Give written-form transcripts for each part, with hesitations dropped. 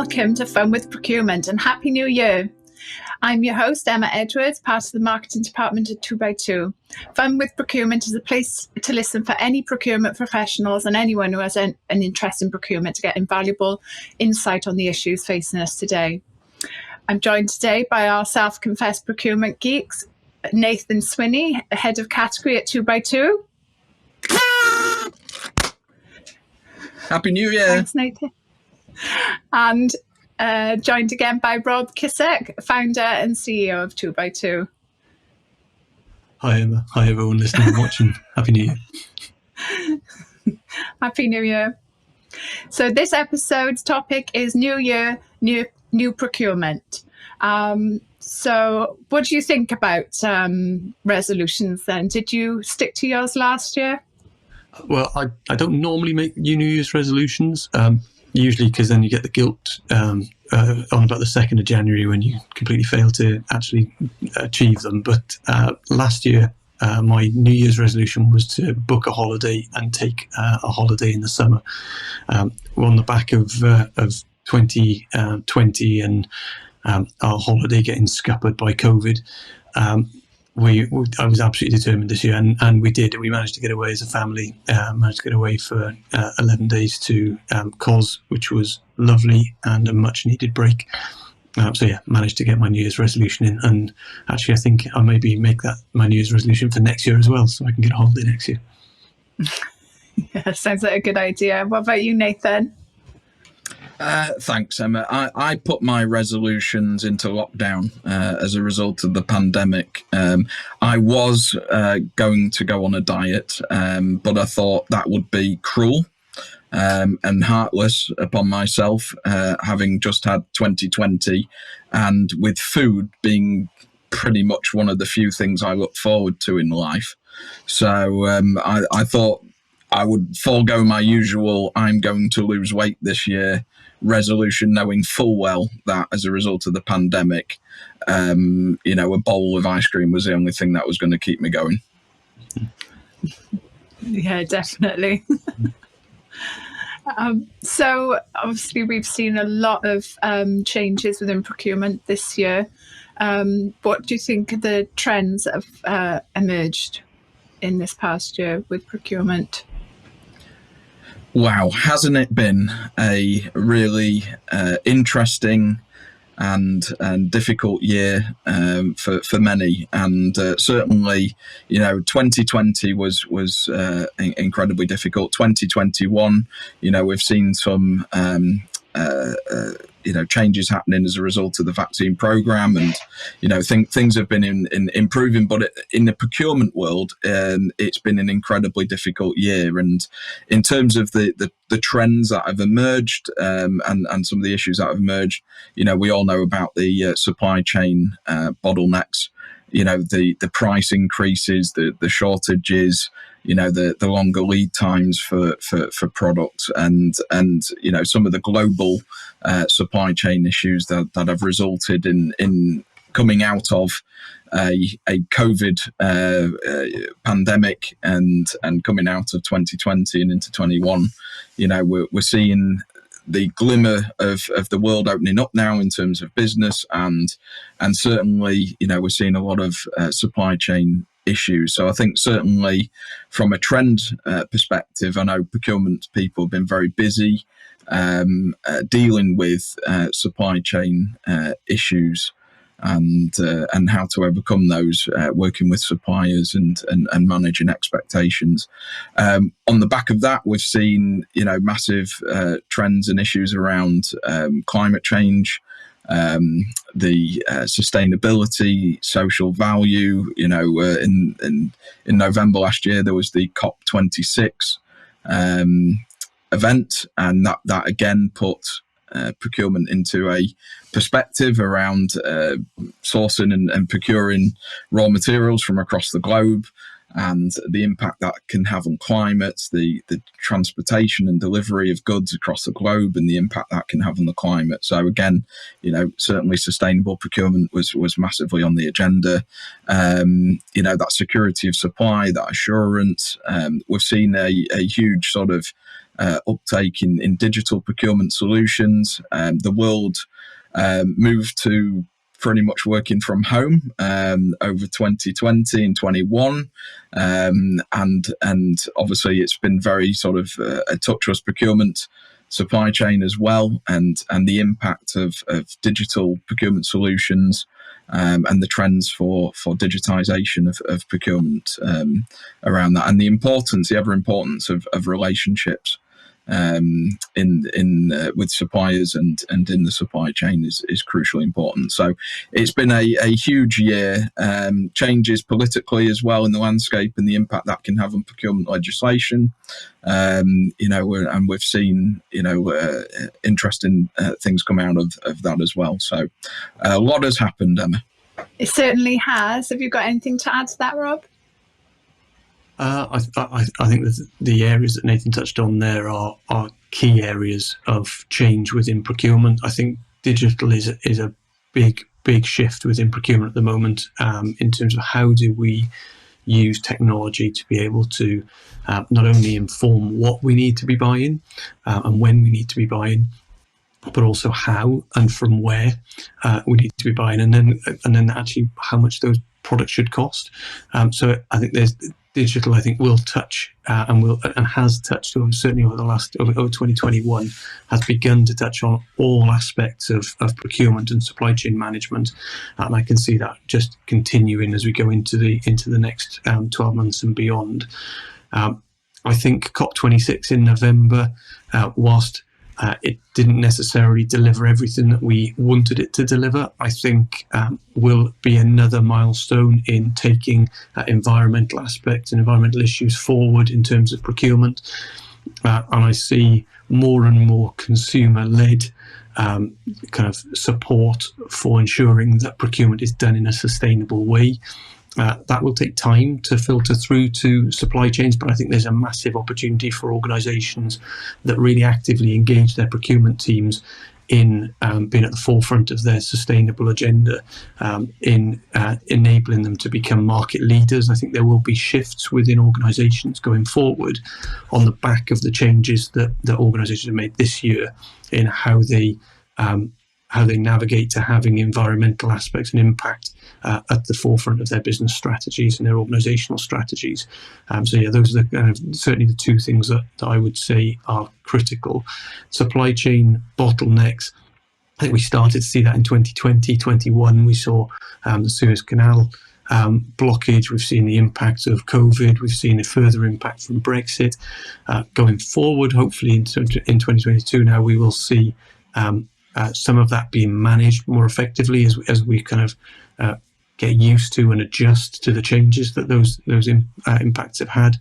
welcome to Fun with Procurement and Happy New Year. I'm your host, Emma Edwards, part of the marketing department at 2x2. Fun with Procurement is a place to listen for any procurement professionals and anyone who has an interest in procurement to get invaluable insight on the issues facing us today. I'm joined today by our self-confessed procurement geeks, Nathan Swinney, head of category at 2x2. Happy New Year. Thanks, Nathan. And joined again by Rob Kissack, founder and CEO of 2x2. Hi, Emma. Hi, everyone listening and watching. Happy New Year. Happy New Year. So this episode's topic is New Year, new procurement. So what do you think about resolutions then? Did you stick to yours last year? Well, I don't normally make New Year's resolutions, usually because then you get the guilt on about the 2nd of January when you completely fail to actually achieve them. But last year, my New Year's resolution was to book a holiday and take a holiday in the summer. We're on the back of 2020 and our holiday getting scuppered by COVID. I was absolutely determined this year, and we did. We managed to get away as a family, managed to get away for 11 days to Cos, which was lovely and a much needed break. Managed to get my New Year's resolution in, and actually I think I'll maybe make that my New Year's resolution for next year as well, so I can get a holiday next year. Yeah, sounds like a good idea. What about you, Nathan? Thanks, Emma. I put my resolutions into lockdown as a result of the pandemic. I was going to go on a diet, but I thought that would be cruel and heartless upon myself, having just had 2020 and with food being pretty much one of the few things I look forward to in life. So I thought I would forego my usual I'm going to lose weight this year resolution, knowing full well that as a result of the pandemic, a bowl of ice cream was the only thing that was going to keep me going. Yeah, definitely. So obviously we've seen a lot of changes within procurement this year. What do you think are the trends that have emerged in this past year with procurement? Wow, hasn't it been a really interesting and difficult year for many? And certainly, 2020 was incredibly difficult. 2021, we've seen some changes happening as a result of the vaccine program, and things have been in improving. But in the procurement world, it's been an incredibly difficult year. And in terms of the trends that have emerged and some of the issues that have emerged, we all know about the supply chain bottlenecks. The price increases, the shortages, the longer lead times for products, and some of the global supply chain issues that have resulted in coming out of a COVID pandemic and coming out of 2020 and into 21. We're seeing the glimmer of the world opening up now in terms of business, and certainly we're seeing a lot of supply chain issues. So I think certainly from a trend perspective, I know procurement people have been very busy dealing with supply chain issues and how to overcome those, working with suppliers and managing expectations. On the back of that, we've seen massive trends and issues around climate change, the sustainability, social value. In November last year, there was the COP26 event, and that again put procurement into a perspective around sourcing and procuring raw materials from across the globe, and the impact that can have on climate, the transportation and delivery of goods across the globe, and the impact that can have on the climate. So again, certainly sustainable procurement was massively on the agenda. That security of supply, that assurance. We've seen a huge sort of uptake in digital procurement solutions. The world moved to pretty much working from home over 2020 and 21, and obviously it's been very sort of a touchless procurement supply chain as well, and the impact of digital procurement solutions and the trends for digitization of procurement around that, and the ever importance of relationships with suppliers and in the supply chain is crucially important. So it's been a huge year. Changes politically as well in the landscape and the impact that can have on procurement legislation. And we've seen interesting things come out of that as well. So a lot has happened, Emma. It certainly has. Have you got anything to add to that, Rob? I think that the areas that Nathan touched on there are key areas of change within procurement. I think digital is a big shift within procurement at the moment, in terms of how do we use technology to be able to not only inform what we need to be buying and when we need to be buying, but also how and from where we need to be buying, and then actually how much those products should cost. So I think there's digital. I think will touch and has touched certainly over 2021 has begun to touch on all aspects of procurement and supply chain management, and I can see that just continuing as we go into the next 12 months and beyond. I think COP26 in November, whilst it didn't necessarily deliver everything that we wanted it to deliver, I think will be another milestone in taking environmental aspects and environmental issues forward in terms of procurement. And I see more and more consumer-led kind of support for ensuring that procurement is done in a sustainable way. That will take time to filter through to supply chains, but I think there's a massive opportunity for organisations that really actively engage their procurement teams in being at the forefront of their sustainable agenda, in enabling them to become market leaders. I think there will be shifts within organisations going forward on the back of the changes that organisations have made this year in how they navigate to having environmental aspects and impact at the forefront of their business strategies and their organisational strategies. Those are certainly the two things that I would say are critical. Supply chain bottlenecks, I think we started to see that in 2020, 21. We saw the Suez Canal blockage. We've seen the impact of COVID. We've seen a further impact from Brexit. Going forward, hopefully in 2022 now, we will see some of that being managed more effectively as we kind of get used to and adjust to the changes that those impacts have had.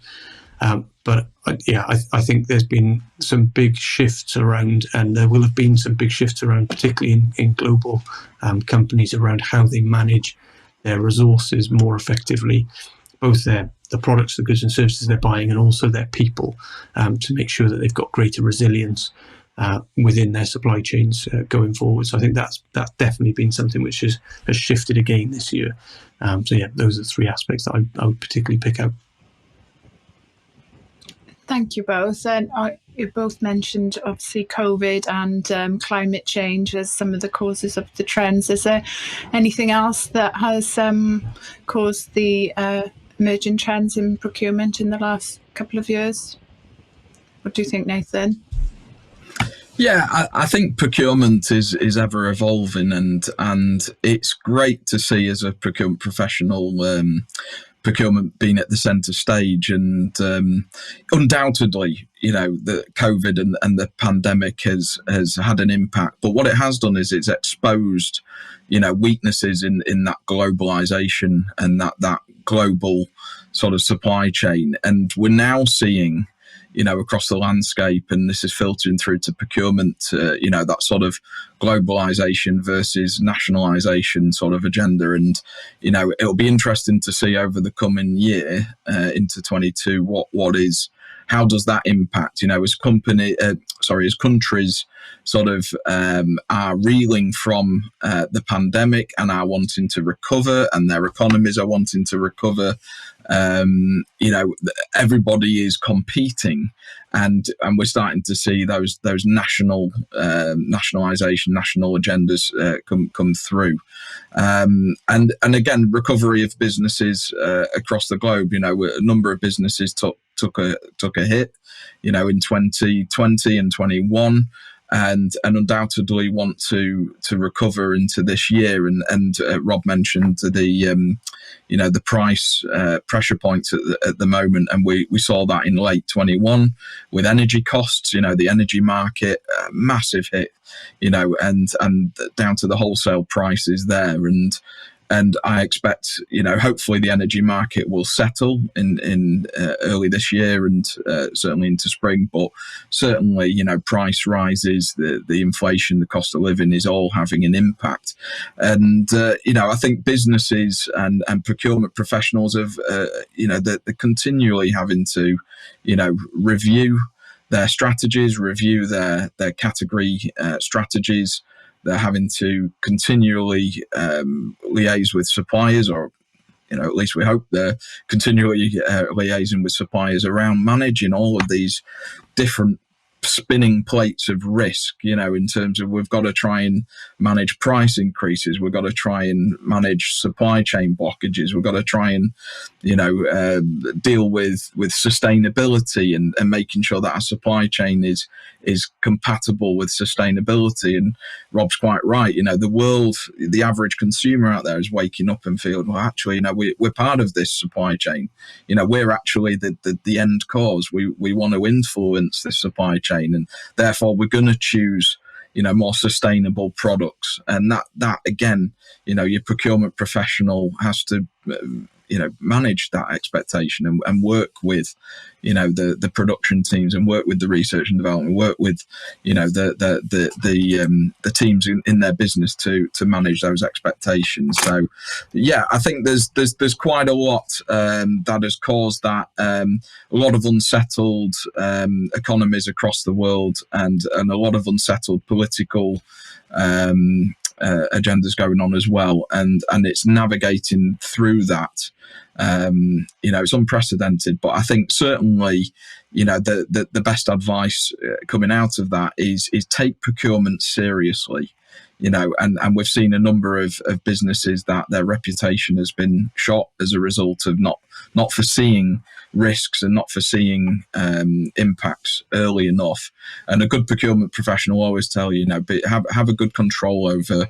But I think there's been some big shifts around, and there will have been some big shifts around, particularly in global companies, around how they manage their resources more effectively, both the products, the goods and services they're buying, and also their people, to make sure that they've got greater resilience within their supply chains going forward. So I think that's definitely been something which has shifted again this year. Those are the three aspects that I would particularly pick out. Thank you both. And you both mentioned obviously COVID and climate change as some of the causes of the trends. Is there anything else that has caused the emerging trends in procurement in the last couple of years? What do you think, Nathan? Yeah, I think procurement is ever evolving, and it's great to see as a procurement professional, procurement being at the centre stage, and undoubtedly, the COVID and the pandemic has had an impact. But what it has done is it's exposed, weaknesses in that globalisation and that global sort of supply chain, and we're now seeing, across the landscape, and this is filtering through to procurement, that sort of globalization versus nationalization sort of agenda. And, it'll be interesting to see over the coming year into 22, how does that impact, as countries sort of are reeling from the pandemic and are wanting to recover, and their economies are wanting to recover. Everybody is competing, and we're starting to see those national nationalisation, national agendas come through, and again, recovery of businesses across the globe. A number of businesses took a hit, in 2020 and 21. And undoubtedly want to recover into this year. And Rob mentioned the price pressure points at the moment, and we saw that in late 21 with energy costs. The energy market, massive hit. And down to the wholesale prices there, and I expect, hopefully the energy market will settle in early this year and certainly into spring. But certainly, price rises, the inflation, the cost of living is all having an impact. And, I think businesses and procurement professionals have, they're continually having to, review their strategies, review their category strategies. They're having to continually liaise with suppliers, or at least we hope they're continually liaising with suppliers around managing all of these different spinning plates of risk, in terms of we've got to try and manage price increases, we've got to try and manage supply chain blockages, we've got to try and deal with sustainability and making sure that our supply chain is compatible with sustainability. And Rob's quite right, the average consumer out there is waking up and feeling, well, actually, we're part of this supply chain. We're actually the end cause. We want to influence this supply chain, and therefore we're going to choose more sustainable products. And that again, your procurement professional has to manage that expectation and work with the production teams, and work with the research and development, work with the teams in their business to manage those expectations. So yeah, I think there's quite a lot that has caused that, a lot of unsettled economies across the world, and a lot of unsettled political agendas going on as well, and it's navigating through that. It's unprecedented, but I think certainly, the best advice coming out of that is take procurement seriously. And we've seen a number of businesses that their reputation has been shot as a result of not foreseeing risks and not foreseeing impacts early enough. And a good procurement professional will always tell you, have a good control over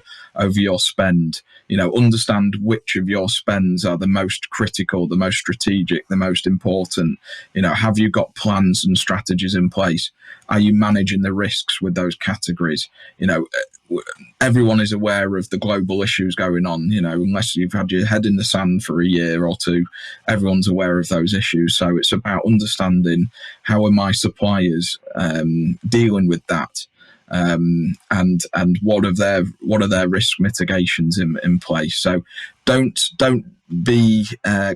your spend. Understand which of your spends are the most critical, the most strategic, the most important. Have you got plans and strategies in place? Are you managing the risks with those categories? Everyone is aware of the global issues going on, unless you've had your head in the sand for a year or two, everyone's aware of those issues. So it's about understanding, how are my suppliers dealing with that? And what are their risk mitigations in place? So don't be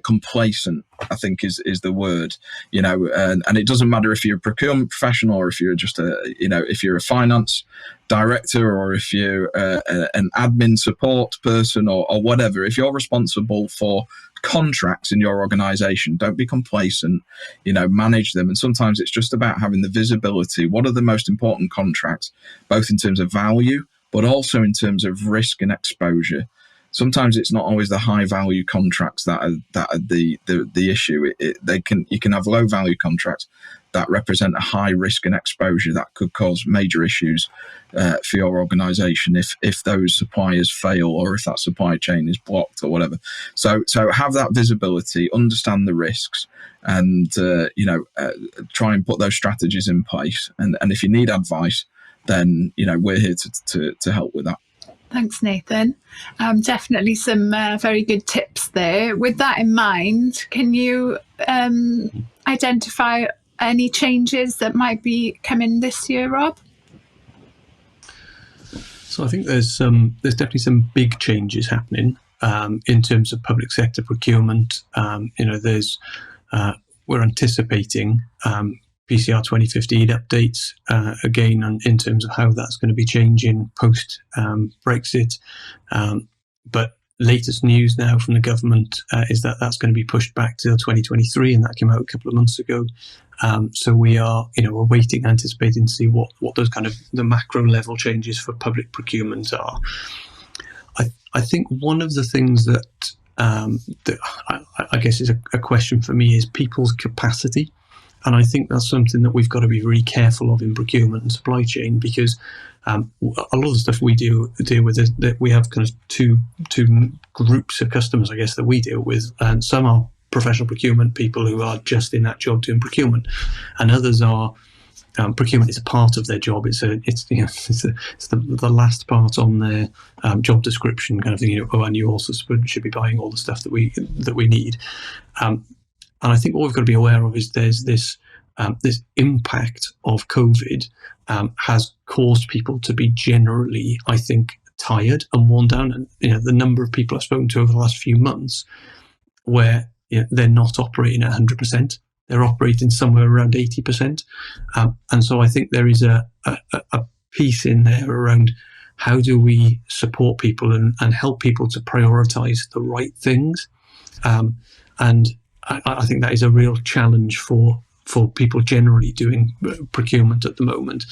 complacent, I think is the word. And it doesn't matter if you're a procurement professional, or if you're just if you're a finance director, or if you're an admin support person, or whatever. If you're responsible for contracts in your organization, don't be complacent. Manage them. And sometimes it's just about having the visibility. What are the most important contracts, both in terms of value, but also in terms of risk and exposure? Sometimes it's not always the high value contracts that are the issue. You can have low value contracts that represent a high risk and exposure that could cause major issues for your organization if those suppliers fail, or if that supply chain is blocked or whatever. So have that visibility, understand the risks, and try and put those strategies in place. And if you need advice, then we're here to help with that. Thanks, Nathan. Definitely some very good tips there. With that in mind, can you identify any changes that might be coming this year, Rob? So I think there's definitely some big changes happening in terms of public sector procurement. We're anticipating PCR 2015 updates again in terms of how that's going to be changing post Brexit. But latest news now from the government is that that's going to be pushed back till 2023, and that came out a couple of months ago. So we are, we're waiting, anticipating to see what those kind of the macro level changes for public procurement are. I think one of the things that I guess is a question for me is people's capacity. And I think that's something that we've got to be really careful of in procurement and supply chain, because a lot of the stuff we deal with is that we have kind of two groups of customers, I guess, that we deal with. And some are professional procurement people who are just in that job doing procurement, and others are procurement is a part of their job. It's the last part on their job description kind of thing. And you also should be buying all the stuff that we need. And I think what we've got to be aware of is there's this impact of COVID has caused people to be generally, I think, tired and worn down. And the number of people I've spoken to over the last few months where they're not operating at 100%, they're operating somewhere around 80%. And so I think there is a piece in there around how do we support people and help people to prioritise the right things. And I think that is a real challenge for people generally doing procurement at the moment.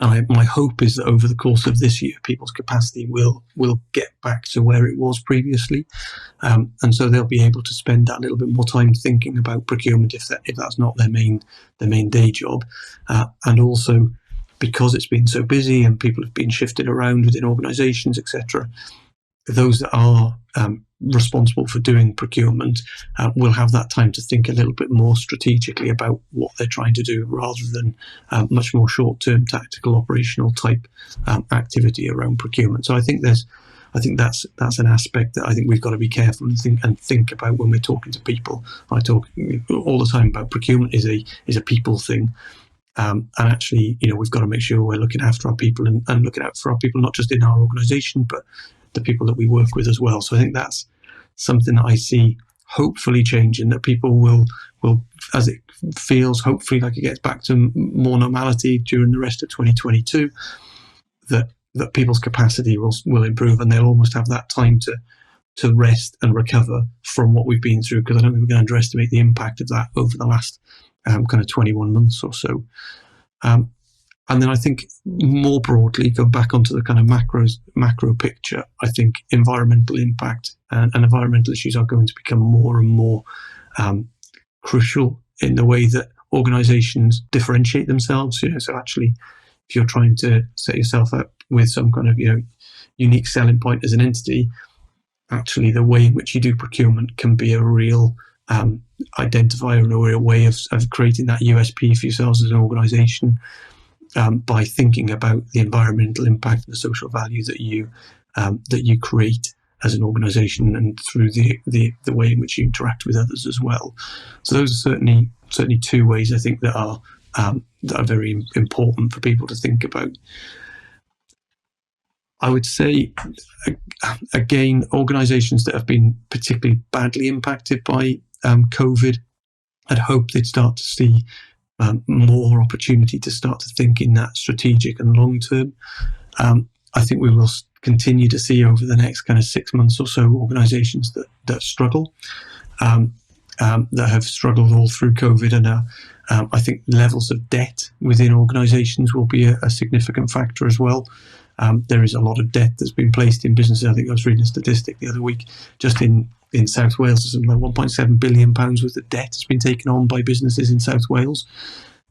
My hope is that over the course of this year, people's capacity will get back to where it was previously, and so they'll be able to spend that little bit more time thinking about procurement if that's not their main day job, and also because it's been so busy and people have been shifted around within organisations, etc. Those that are responsible for doing procurement will have that time to think a little bit more strategically about what they're trying to do, rather than much more short-term tactical operational type activity around procurement. So I think that's an aspect that I think we've got to be careful and think about when we're talking to people. I talk all the time about procurement is a people thing. And actually, we've got to make sure we're looking after our people and looking out for our people, not just in our organisation, but the people that we work with as well. So I think that's something that I see hopefully changing, that people will, as it feels, hopefully like it gets back to more normality during the rest of 2022, that people's capacity will improve, and they'll almost have that time to rest and recover from what we've been through, because I don't think we're going to underestimate the impact of that over the last kind of 21 months or so. And then I think more broadly, go back onto the kind of macro picture, I think environmental impact and environmental issues are going to become more and more crucial in the way that organisations differentiate themselves. So actually, if you're trying to set yourself up with some kind of unique selling point as an entity, actually the way in which you do procurement can be a real identifier and a real way of creating that USP for yourselves as an organisation. By thinking about the environmental impact and the social value that you create as an organisation, and through the way in which you interact with others as well. So those are certainly two ways I think that are very important for people to think about. I would say, again, organisations that have been particularly badly impacted by COVID, I'd hope they'd start to see more opportunity to start to think in that strategic and long term. I think we will continue to see over the next kind of 6 months or so organisations that struggle, that have struggled all through COVID, and I think levels of debt within organisations will be a significant factor as well. There is a lot of debt that's been placed in businesses. I think I was reading a statistic the other week, just in South Wales, there's something like £1.7 billion worth of debt has been taken on by businesses in South Wales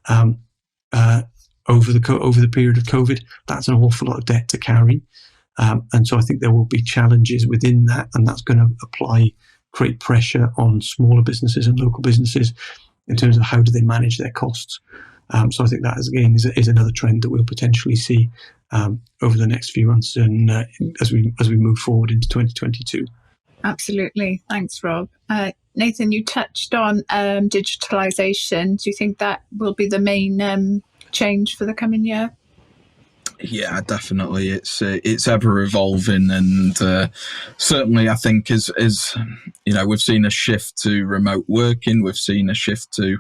over the period of COVID. That's an awful lot of debt to carry. And so I think there will be challenges within that, and that's going to create pressure on smaller businesses and local businesses in terms of how do they manage their costs. So I think that, again, is another trend that we'll potentially see over the next few months, and as we move forward into 2022. Absolutely. Thanks, Rob. Nathan, you touched on digitalization. Do you think that will be the main change for the coming year? Yeah, definitely. It's ever evolving, and certainly, I think as we've seen a shift to remote working, we've seen a shift to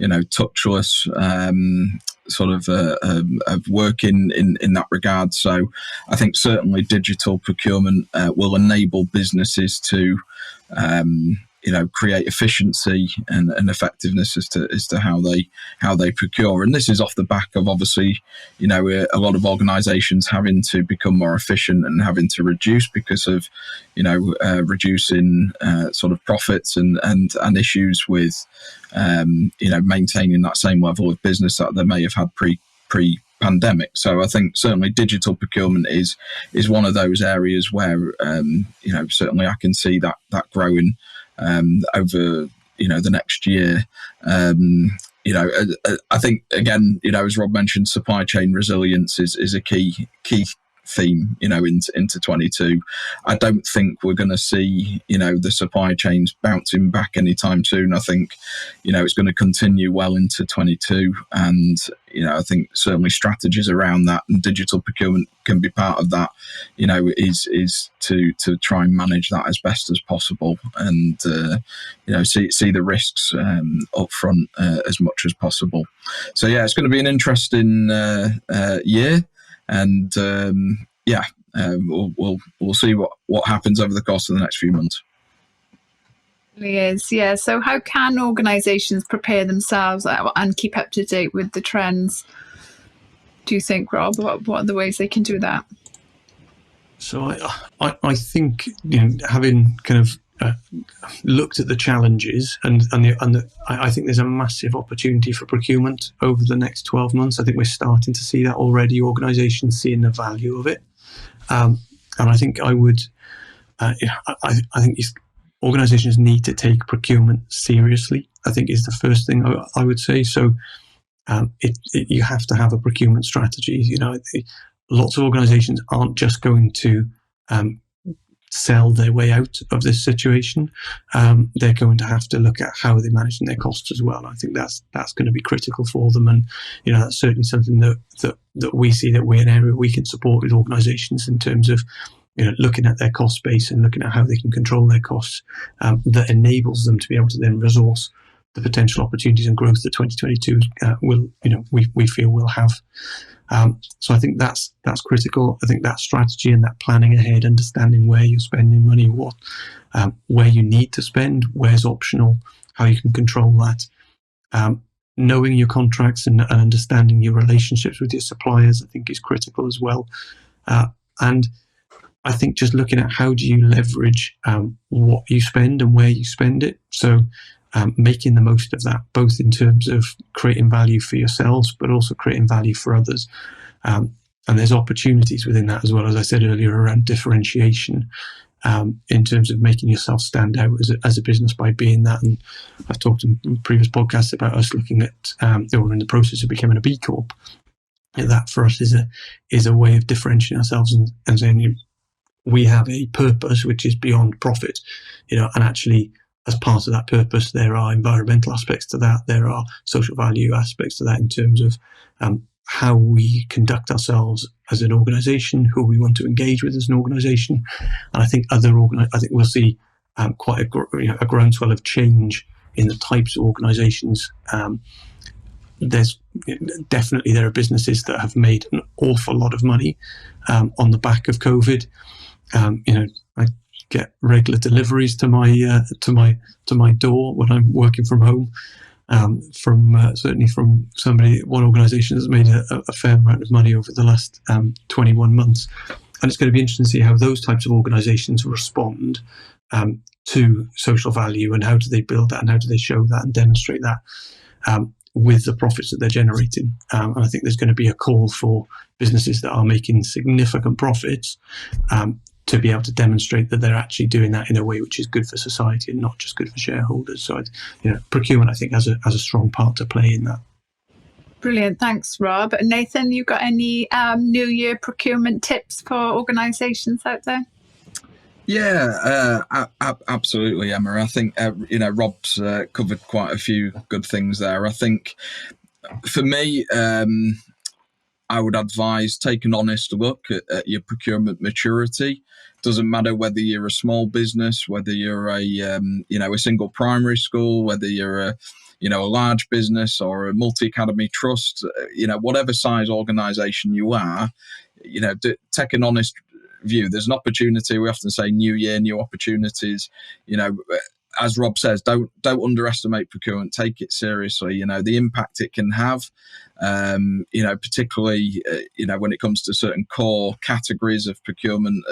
touchless sort of working in that regard. So, I think certainly digital procurement will enable businesses to create efficiency and effectiveness as to how they procure. And this is off the back of obviously, a lot of organisations having to become more efficient and having to reduce because of, reducing sort of profits and issues with, maintaining that same level of business that they may have had pre-pandemic. So I think certainly digital procurement is one of those areas where certainly I can see that growing over the next year. I think again, as Rob mentioned, supply chain resilience is a key theme, into 22. I don't think we're going to see, the supply chains bouncing back anytime soon. I think, it's going to continue well into 22. And, I think certainly strategies around that and digital procurement can be part of that, is to try and manage that as best as possible and, see the risks up front as much as possible. So, yeah, it's going to be an interesting year. And we'll see what happens over the course of the next few months. It really is, yeah. So how can organisations prepare themselves and keep up to date with the trends? Do you think, Rob? What are the ways they can do that? So I think having kind of looked at the challenges and I think there's a massive opportunity for procurement over the next 12 months. I think we're starting to see that already. Organisations seeing the value of it, and I think I think organisations need to take procurement seriously. I think is the first thing I would say. So you have to have a procurement strategy. Lots of organisations aren't just going to sell their way out of this situation. They're going to have to look at how they're managing their costs as well. I think that's going to be critical for them, and that's certainly something that we see that we're an area we can support with organisations in terms of looking at their cost base and looking at how they can control their costs. That enables them to be able to then resource the potential opportunities and growth that 2022 we feel will have. So I think that's critical. I think that strategy and that planning ahead, understanding where you're spending money, where you need to spend, where's optional, how you can control that. Knowing your contracts and understanding your relationships with your suppliers, I think is critical as well. And I think just looking at how do you leverage what you spend and where you spend it. So making the most of that, both in terms of creating value for yourselves, but also creating value for others. And there's opportunities within that as well, as I said earlier, around differentiation in terms of making yourself stand out as a business by being that. And I've talked in previous podcasts about us looking at, we're in the process of becoming a B Corp. And that for us is a way of differentiating ourselves and saying, we have a purpose which is beyond profit, and actually as part of that purpose, there are environmental aspects to that. There are social value aspects to that in terms of how we conduct ourselves as an organisation, who we want to engage with as an organisation. And I think I think we'll see quite a groundswell of change in the types of organisations. There's definitely there are businesses that have made an awful lot of money on the back of COVID. I get regular deliveries to my door when I'm working from home. Certainly from one organisation that's made a fair amount of money over the last 21 months, and it's going to be interesting to see how those types of organisations respond to social value and how do they build that and how do they show that and demonstrate that with the profits that they're generating. And I think there's going to be a call for businesses that are making significant profits to be able to demonstrate that they're actually doing that in a way which is good for society and not just good for shareholders. So, procurement, I think, has a strong part to play in that. Brilliant. Thanks, Rob. Nathan, you got any New Year procurement tips for organisations out there? Yeah, absolutely, Emma. I think, Rob's covered quite a few good things there. I think for me, I would advise take an honest look at your procurement maturity. Doesn't matter whether you're a small business, whether you're a single primary school, whether you're a large business or a multi-academy trust, whatever size organization you are, take an honest view. There's an opportunity. We often say new year, new opportunities. As Rob says, don't underestimate procurement. Take it seriously. The impact it can have. Particularly when it comes to certain core categories of procurement.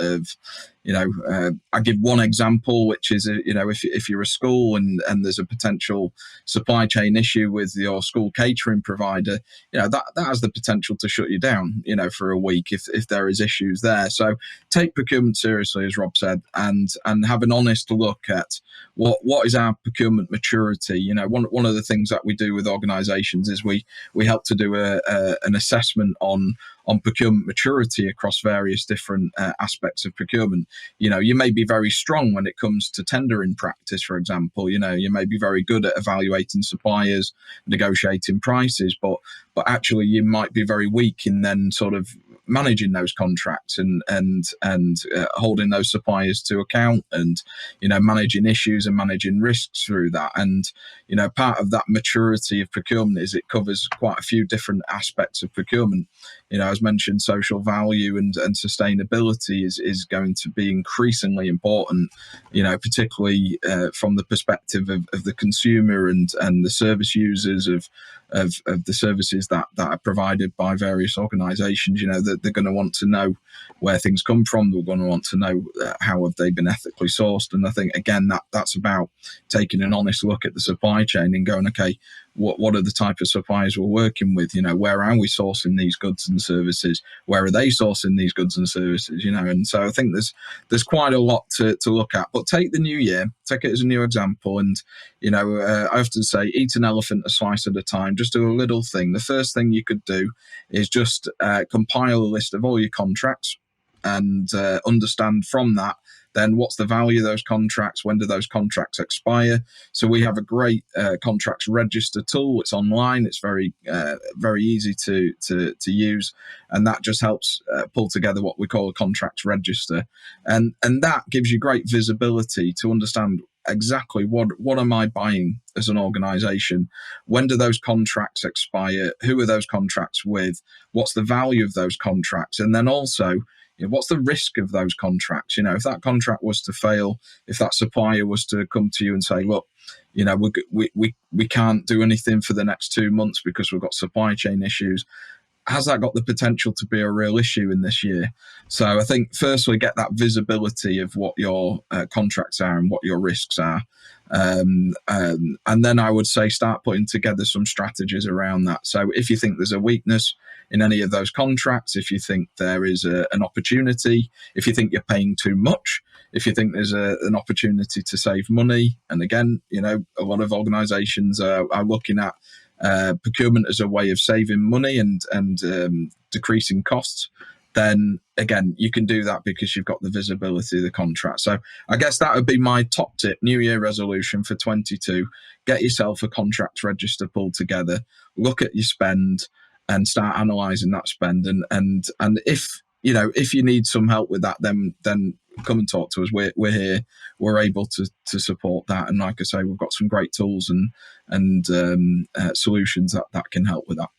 I give one example, which is if you're a school and there's a potential supply chain issue with your school catering provider, that has the potential to shut you down, for a week if there is issues there. So take procurement seriously, as Rob said, and have an honest look at what is our procurement maturity. One of the things that we do with organisations is we help to do an assessment on procurement maturity across various different aspects of procurement. You may be very strong when it comes to tendering practice, for example. You may be very good at evaluating suppliers, negotiating prices, but actually you might be very weak in then sort of managing those contracts and holding those suppliers to account and managing issues and managing risks through that. And part of that maturity of procurement is it covers quite a few different aspects of procurement. As mentioned, social value and sustainability is going to be increasingly important, particularly from the perspective of the consumer and the service users of the services that are provided by various organisations. That they're going to want to know where things come from. They're going to want to know how have they been ethically sourced. And I think, again, that's about taking an honest look at the supply chain and going, okay, what are the type of suppliers we're working with? Where are we sourcing these goods and services? Where are they sourcing these goods and services? And so I think there's quite a lot to look at. But take the new year, take it as a new example, and I often say, eat an elephant a slice at a time. Just do a little thing. The first thing you could do is just compile a list of all your contracts and understand from that then what's the value of those contracts, when do those contracts expire. So we have a great contracts register tool. It's online, it's very easy to use, and that just helps pull together what we call a contracts register, and that gives you great visibility to understand exactly what am I buying as an organization, when do those contracts expire, who are those contracts with, what's the value of those contracts, and then also what's the risk of those contracts. If that contract was to fail, if that supplier was to come to you and say, look, we can't do anything for the next 2 months because we've got supply chain issues, has that got the potential to be a real issue in this year? So I think firstly, get that visibility of what your contracts are and what your risks are. And then I would say start putting together some strategies around that. So if you think there's a weakness in any of those contracts, if you think there is an opportunity, if you think you're paying too much, if you think there's an opportunity to save money, and again, a lot of organizations are looking at procurement as a way of saving money and decreasing costs, then again, you can do that because you've got the visibility of the contract. So I guess that would be my top tip, New Year resolution for 22. Get yourself a contracts register pulled together, look at your spend and start analysing that spend. And if you need some help with that, then come and talk to us. We're here. We're able to support that. And like I say, we've got some great tools and solutions that can help with that.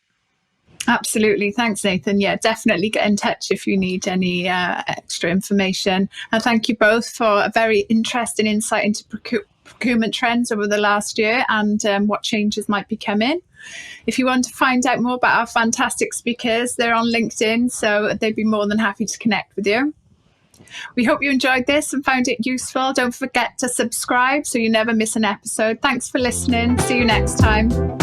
Absolutely. Thanks, Nathan. Yeah, definitely get in touch if you need any extra information. And thank you both for a very interesting insight into procurement trends over the last year and what changes might be coming. If you want to find out more about our fantastic speakers, they're on LinkedIn, so they'd be more than happy to connect with you. We hope you enjoyed this and found it useful. Don't forget to subscribe so you never miss an episode. Thanks for listening. See you next time.